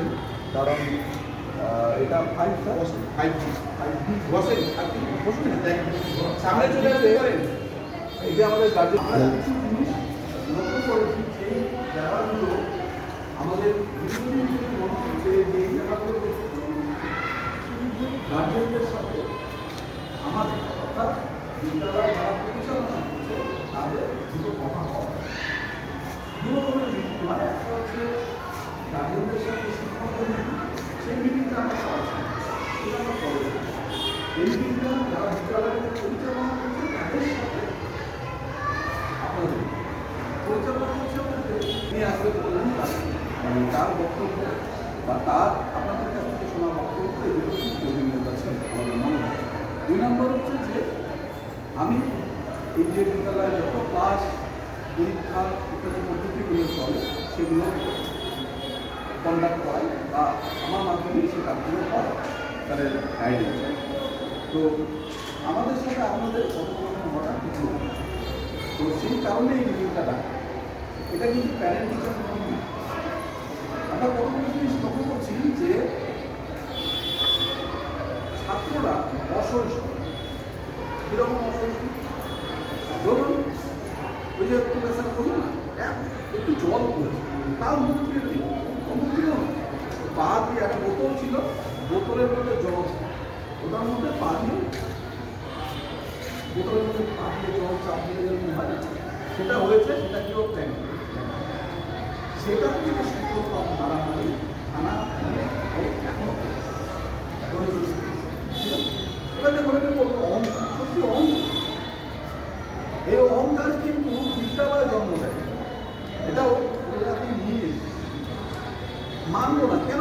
বসেন, কারণ এটা 5 স্যার, 5 বসেন, আপনি বসুন না, সামনে চলে আসতে পারেন। এই যে আমাদের গার্জেন কিছু জিনিস লক্ষ্য করেছি, সেই জায়গাগুলো আমাদের দীর্ঘদিন থেকে মনে হচ্ছে যে এই জায়গাগুলো গার্জেনদের সাথে আমাদের অর্থাৎ বিদ্যালয় যারা পরিচালনা করছে তাদের দুটো কথা হয়। দু রকমের মিটিং হয়, একটা হচ্ছে গার্জেনদের সাথে শিক্ষকদের মিটিং, সেই মিটিংটা আমরা করাচ্ছি, সেটা আমরা করে এই মিটিংটা যারা বিদ্যালয়ের পরিচালনা করছে তাদের সাথে আপনাদের পরিচালনা করছে বলতে নিয়ে আসবে বললেন তার বক্তব্য বা তার আপনাদের কাছ থেকে শোনা বক্তব্য এগুলো খুব প্রয়োজনীয়তা ছিল আমাদের মনে হয়। 2 নম্বর হচ্ছে যে আমি এই যে বিদ্যালয়ে যত ক্লাস পরীক্ষা ইত্যাদি পদ্ধতিগুলো চলে সেগুলো কন্ডাক্ট করাই বা আমার মাধ্যমে সে কাজগুলো হয় তাদের গাইডেন্স। তো আমাদের সাথে আপনাদের কথোপকথন ঘটা কিছু, তো সেই কারণে এই মিটিংটা ডাকা। এটা কিন্তু প্যারেন্ট টিচার মিটিং না। আমরা কতগুলো জিনিস লক্ষ্য করছি যে ছাত্ররা অসহিষ্ণু। কীরকম অসহিষ্ণু? ধরুন ওই যে প্রফেসর বলুন না, একটু জল পড়েছে, তার মুক্তি নেই, মুক্তি না, পা দিয়ে একটা বোতল ছিল, বোতলের মধ্যে জল ছিল, ওটার মধ্যে পা দিয়ে বোতলের মধ্যে পা দিয়ে জল চাপ দিয়ে যেরকম হয় সেটা হয়েছে, সেটা কেউ ট্যাঙ্ক, সেটা থেকে সূত্র মারামারি থানা এখনো এবার বলে অহংকার, সত্যি অহংকার। এই অহংকার কিন্তু বিদ্যালয় জন্ম দেয়, এটাও আপনি নিয়ে মানবো না। কেন